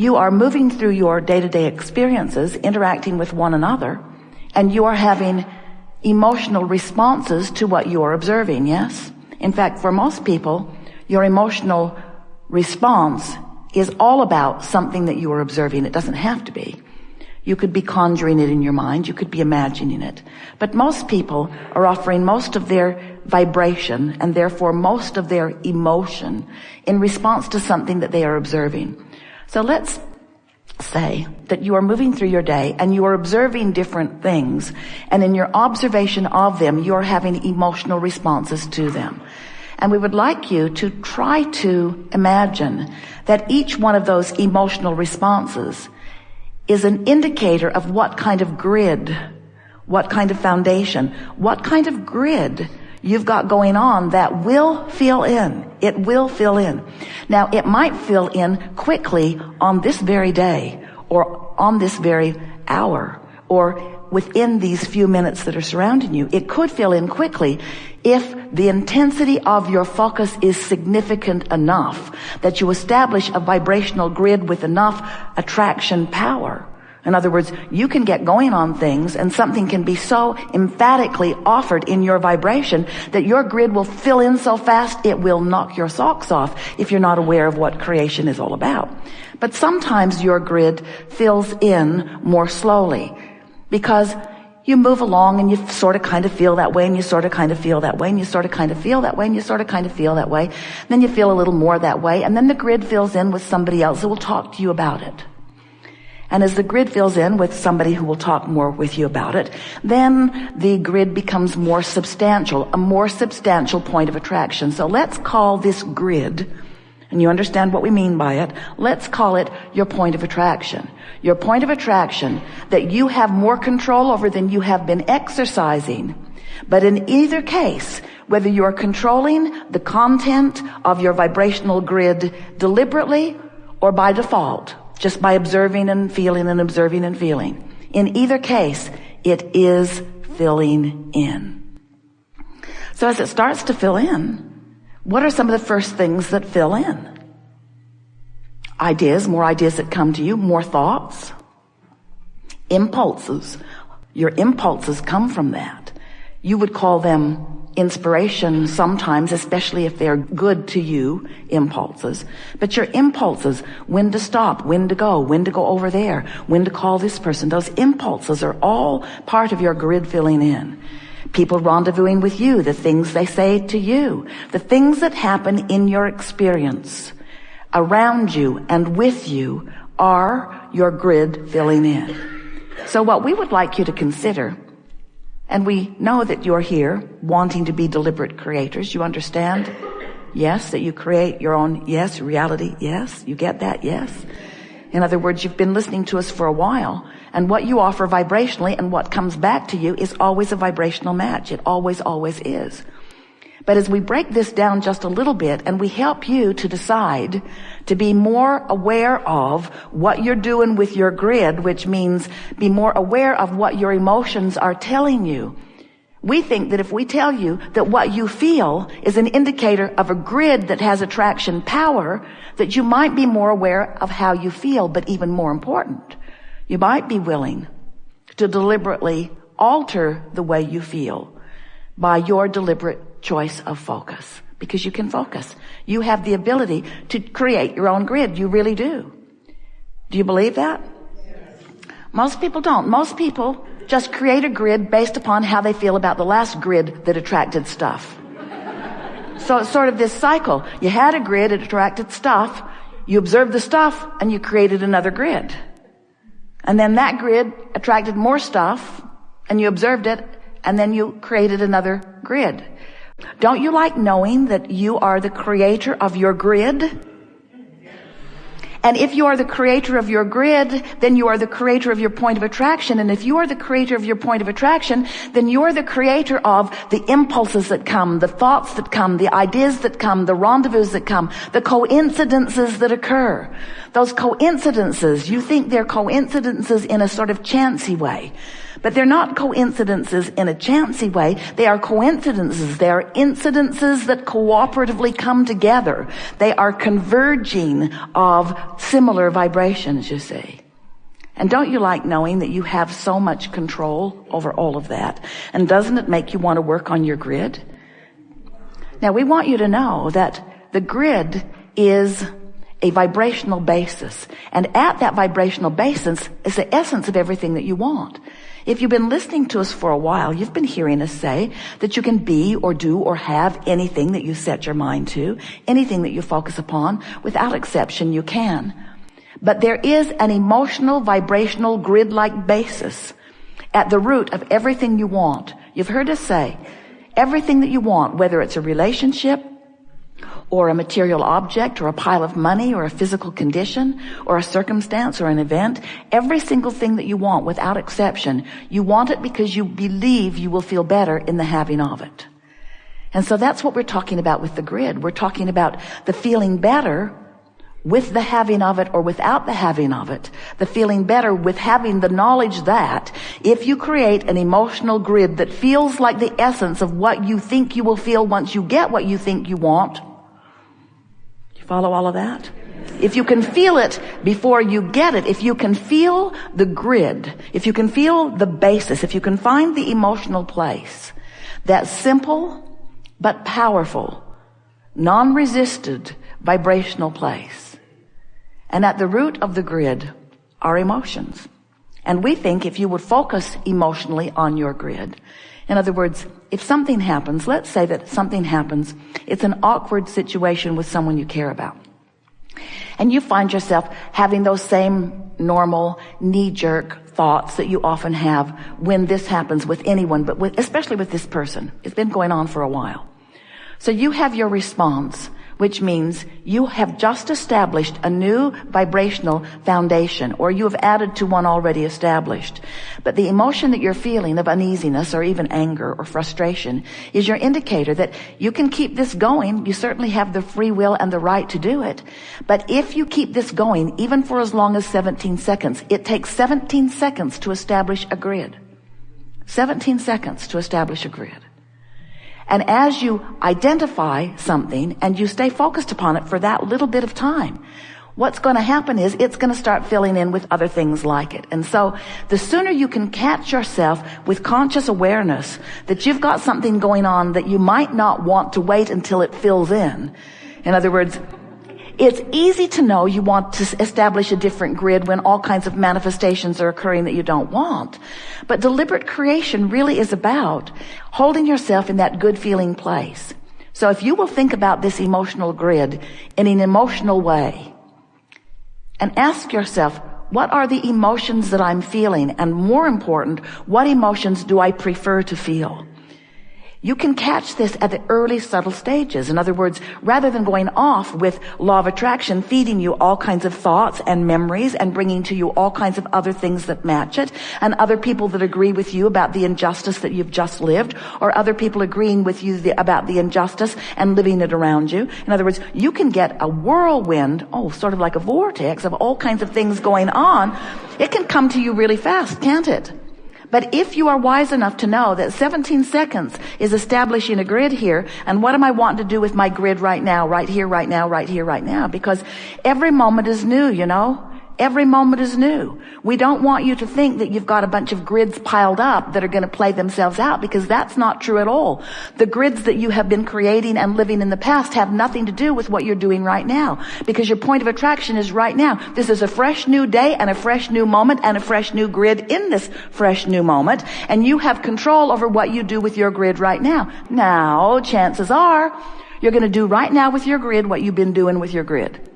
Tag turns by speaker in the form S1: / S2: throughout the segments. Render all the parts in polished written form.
S1: You are moving through your day-to-day experiences, interacting with one another, and you are having emotional responses to what you are observing, yes? In fact, for most people, your emotional response is all about something that you are observing. It doesn't have to be. You could be conjuring it in your mind. You could be imagining it. But most people are offering most of their vibration and therefore most of their emotion in response to something that they are observing. So let's say that you are moving through your day and you are observing different things, and in your observation of them, you are having emotional responses to them. And we would like you to try to imagine that each one of those emotional responses is an indicator of what kind of grid, what kind of foundation, what kind of grid you've got going on that will fill in. It will fill in. Now, it might fill in quickly on this very day, or on this very hour, or within these few minutes that are surrounding you. It could fill in quickly if the intensity of your focus is significant enough that you establish a vibrational grid with enough attraction power. In other words, you can get going on things and something can be so emphatically offered in your vibration that your grid will fill in so fast it will knock your socks off if you're not aware of what creation is all about. But sometimes your grid fills in more slowly because you move along and you sort of kind of feel that way, and you sort of kind of feel that way, and you sort of kind of feel that way, and you sort of kind of feel that way. Then you feel a little more that way, and then the grid fills in with somebody else who will talk to you about it. And as the grid fills in with somebody who will talk more with you about it, then the grid becomes more substantial, a more substantial point of attraction. So let's call this grid, and you understand what we mean by it, let's call it your point of attraction. Your point of attraction that you have more control over than you have been exercising. But in either case, whether you are controlling the content of your vibrational grid deliberately or by default, just by observing and feeling and observing and feeling, in either case, it is filling in. So as it starts to fill in, what are some of the first things that fill in? Ideas, more ideas that come to you, more thoughts, impulses. Your impulses come from that. You would call them inspiration sometimes, especially if they're good to you, impulses. But your impulses, when to stop, when to go over there, when to call this person, those impulses are all part of your grid filling in. People rendezvousing with you, the things they say to you, the things that happen in your experience around you and with you are your grid filling in. So what we would like you to consider, and we know that you're here wanting to be deliberate creators, you understand? Yes, that you create your own, yes, reality, yes, you get that, yes. In other words, you've been listening to us for a while, and what you offer vibrationally and what comes back to you is always a vibrational match. It always, always is. But as we break this down just a little bit and we help you to decide to be more aware of what you're doing with your grid, which means be more aware of what your emotions are telling you. We think that if we tell you that what you feel is an indicator of a grid that has attraction power, that you might be more aware of how you feel, but even more important, you might be willing to deliberately alter the way you feel by your deliberate choice of focus, because you can focus. You have the ability to create your own grid. You really do. Do you believe that? Yes. Most people don't. Most people just create a grid based upon how they feel about the last grid that attracted stuff. So it's sort of this cycle. You had a grid, it attracted stuff. You observed the stuff and you created another grid. And then that grid attracted more stuff and you observed it and then you created another grid. Don't you like knowing that you are the creator of your grid? And if you are the creator of your grid, then you are the creator of your point of attraction. And if you are the creator of your point of attraction, then you are the creator of the impulses that come, the thoughts that come, the ideas that come, the rendezvous that come, the coincidences that occur. Those coincidences, you think they're coincidences in a sort of chancy way. But they're not coincidences in a chancy way. They are coincidences. They are incidences that cooperatively come together. They are converging of similar vibrations, you see. And don't you like knowing that you have so much control over all of that? And doesn't it make you want to work on your grid? Now, we want you to know that the grid is a vibrational basis. And at that vibrational basis is the essence of everything that you want. If you've been listening to us for a while, you've been hearing us say that you can be or do or have anything that you set your mind to, anything that you focus upon. Without exception, you can. But there is an emotional, vibrational, grid-like basis at the root of everything you want. You've heard us say, everything that you want, whether it's a relationship, or a material object, or a pile of money, or a physical condition, or a circumstance, or an event, every single thing that you want, without exception, you want it because you believe you will feel better in the having of it. And so that's what we're talking about with the grid. We're talking about the feeling better with the having of it or without the having of it. The feeling better with having the knowledge that if you create an emotional grid that feels like the essence of what you think you will feel once you get what you think you want. Follow all of that? If you can feel it before you get it, if you can feel the grid, if you can feel the basis, if you can find the emotional place, that simple but powerful, non-resisted vibrational place. And at the root of the grid are emotions. And we think if you would focus emotionally on your grid, in other words, if something happens, let's say that something happens, it's an awkward situation with someone you care about. And you find yourself having those same normal knee-jerk thoughts that you often have when this happens with anyone, but especially with this person. It's been going on for a while. So you have your response, which means you have just established a new vibrational foundation, or you have added to one already established. But the emotion that you're feeling of uneasiness or even anger or frustration is your indicator that you can keep this going. You certainly have the free will and the right to do it. But if you keep this going, even for as long as 17 seconds, it takes 17 seconds to establish a grid. 17 seconds to establish a grid. And as you identify something and you stay focused upon it for that little bit of time, what's going to happen is it's going to start filling in with other things like it. And so the sooner you can catch yourself with conscious awareness that you've got something going on that you might not want to wait until it fills in other words, it's easy to know you want to establish a different grid when all kinds of manifestations are occurring that you don't want. But deliberate creation really is about holding yourself in that good feeling place. So if you will think about this emotional grid in an emotional way and ask yourself, what are the emotions that I'm feeling? And more important, what emotions do I prefer to feel? You can catch this at the early subtle stages. In other words, rather than going off with law of attraction, feeding you all kinds of thoughts and memories and bringing to you all kinds of other things that match it, and other people that agree with you about the injustice that you've just lived, or other people agreeing with you about the injustice and living it around you. In other words, you can get a whirlwind, sort of like a vortex of all kinds of things going on. It can come to you really fast, can't it? But if you are wise enough to know that 17 seconds is establishing a grid here, and what am I wanting to do with my grid right now, right here, right now, right here, right now? Because every moment is new, you know. Every moment is new. We don't want you to think that you've got a bunch of grids piled up that are going to play themselves out, because that's not true at all. The grids that you have been creating and living in the past have nothing to do with what you're doing right now, because your point of attraction is right now. This is a fresh new day and a fresh new moment and a fresh new grid in this fresh new moment, and you have control over what you do with your grid right now. Now, chances are you're going to do right now with your grid what you've been doing with your grid.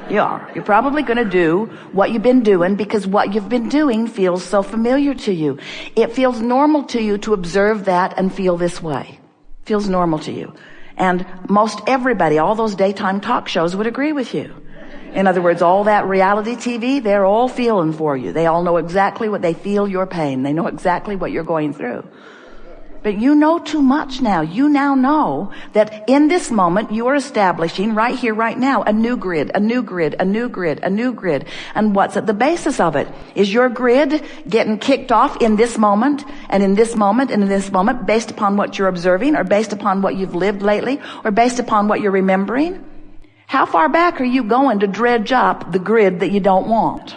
S1: You are. You're probably going to do what you've been doing because what you've been doing feels so familiar to you. It feels normal to you to observe that and feel this way. It feels normal to you. And most everybody, all those daytime talk shows would agree with you. In other words, all that reality TV, they're all feeling for you. They all know exactly what they feel your pain. They know exactly what you're going through. But you know too much now. You now know that in this moment you are establishing right here, right now, a new grid, a new grid, a new grid, a new grid. And what's at the basis of it? Is your grid getting kicked off in this moment and in this moment and in this moment based upon what you're observing or based upon what you've lived lately or based upon what you're remembering? How far back are you going to dredge up the grid that you don't want?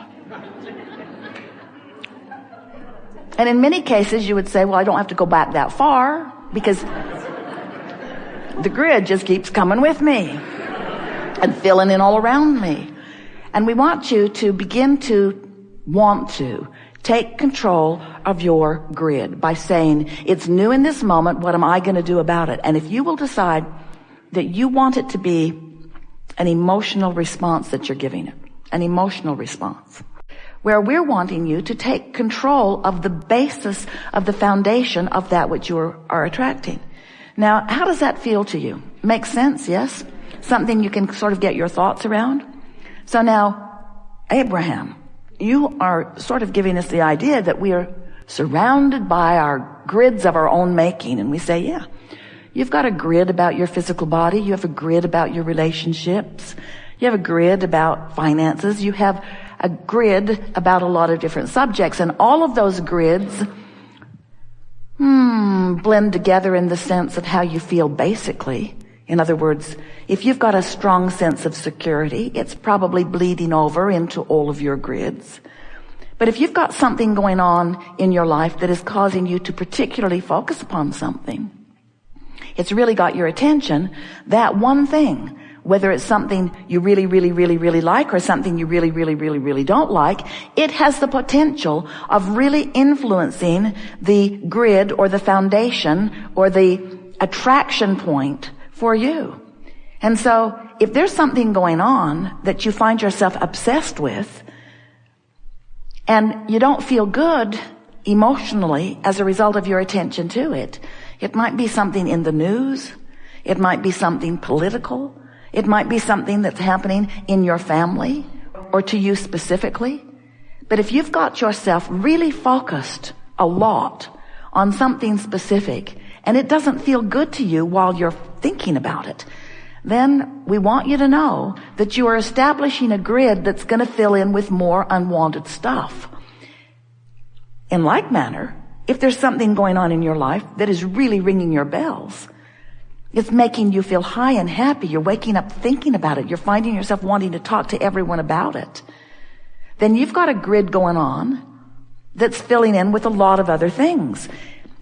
S1: And in many cases you would say, well, I don't have to go back that far because the grid just keeps coming with me and filling in all around me. And we want you to begin to want to take control of your grid by saying, it's new in this moment, what am I going to do about it? And if you will decide that you want it to be an emotional response that you're giving it, an emotional response, where we're wanting you to take control of the basis of the foundation of that which you are attracting. Now, how does that feel to you? Makes sense, yes? Something you can sort of get your thoughts around? So now, Abraham, you are sort of giving us the idea that we are surrounded by our grids of our own making. And we say, yeah, you've got a grid about your physical body. You have a grid about your relationships. You have a grid about finances. You have a grid about a lot of different subjects. And all of those grids blend together in the sense of how you feel basically. In other words, if you've got a strong sense of security, it's probably bleeding over into all of your grids. But if you've got something going on in your life that is causing you to particularly focus upon something, it's really got your attention, that one thing, whether it's something you really, really, really, really like or something you really, really, really, really don't like, it has the potential of really influencing the grid or the foundation or the attraction point for you. And so if there's something going on that you find yourself obsessed with and you don't feel good emotionally as a result of your attention to it, it might be something in the news, it might be something political, it might be something that's happening in your family or to you specifically. But if you've got yourself really focused a lot on something specific and it doesn't feel good to you while you're thinking about it, then we want you to know that you are establishing a grid that's going to fill in with more unwanted stuff. In like manner, if there's something going on in your life that is really ringing your bells, it's making you feel high and happy. You're waking up thinking about it. You're finding yourself wanting to talk to everyone about it. Then you've got a grid going on that's filling in with a lot of other things.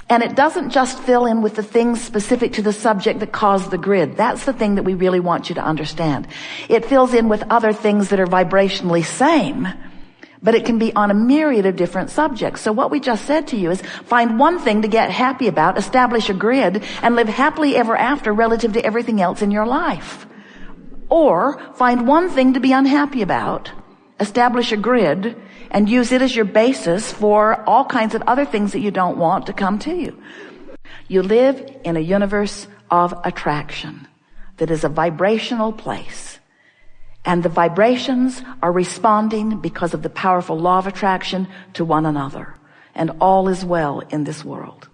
S1: And it doesn't just fill in with the things specific to the subject that caused the grid. That's the thing that we really want you to understand. It fills in with other things that are vibrationally same, but it can be on a myriad of different subjects. So what we just said to you is find one thing to get happy about, establish a grid, and live happily ever after relative to everything else in your life. Or find one thing to be unhappy about, establish a grid, and use it as your basis for all kinds of other things that you don't want to come to you. You live in a universe of attraction that is a vibrational place. And the vibrations are responding because of the powerful law of attraction to one another. And all is well in this world.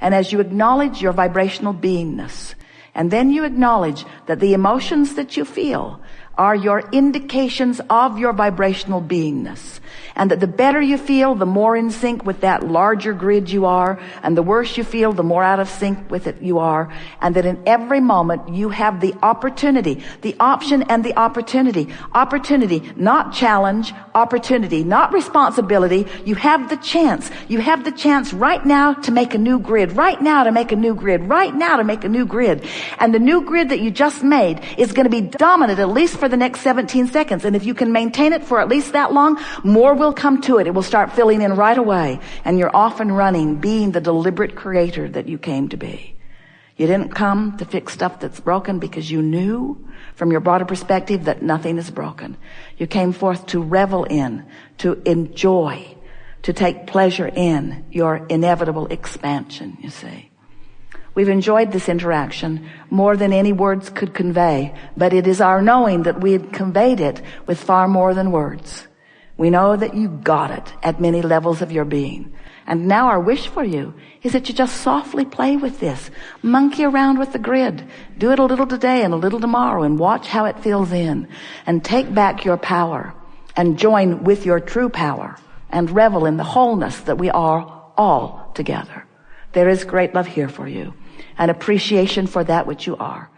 S1: And as you acknowledge your vibrational beingness, and then you acknowledge that the emotions that you feel are your indications of your vibrational beingness. And that the better you feel, the more in sync with that larger grid you are. And the worse you feel, the more out of sync with it you are. And that in every moment you have the opportunity, the option and the opportunity. Opportunity, not challenge. Opportunity, not responsibility. You have the chance. You have the chance right now to make a new grid. Right now to make a new grid. Right now to make a new grid. And the new grid that you just made is going to be dominant at least for the next 17 seconds. And if you can maintain it for at least that long, more will come to it. It will start filling in right away. And you're off and running, being the deliberate creator that you came to be. You didn't come to fix stuff that's broken because you knew from your broader perspective that nothing is broken. You came forth to revel in, to enjoy, to take pleasure in your inevitable expansion, you see. We've enjoyed this interaction more than any words could convey, but it is our knowing that we had conveyed it with far more than words. We know that you got it at many levels of your being. And now our wish for you is that you just softly play with this. Monkey around with the grid. Do it a little today and a little tomorrow and watch how it fills in. And take back your power and join with your true power and revel in the wholeness that we are all together. There is great love here for you and appreciation for that which you are.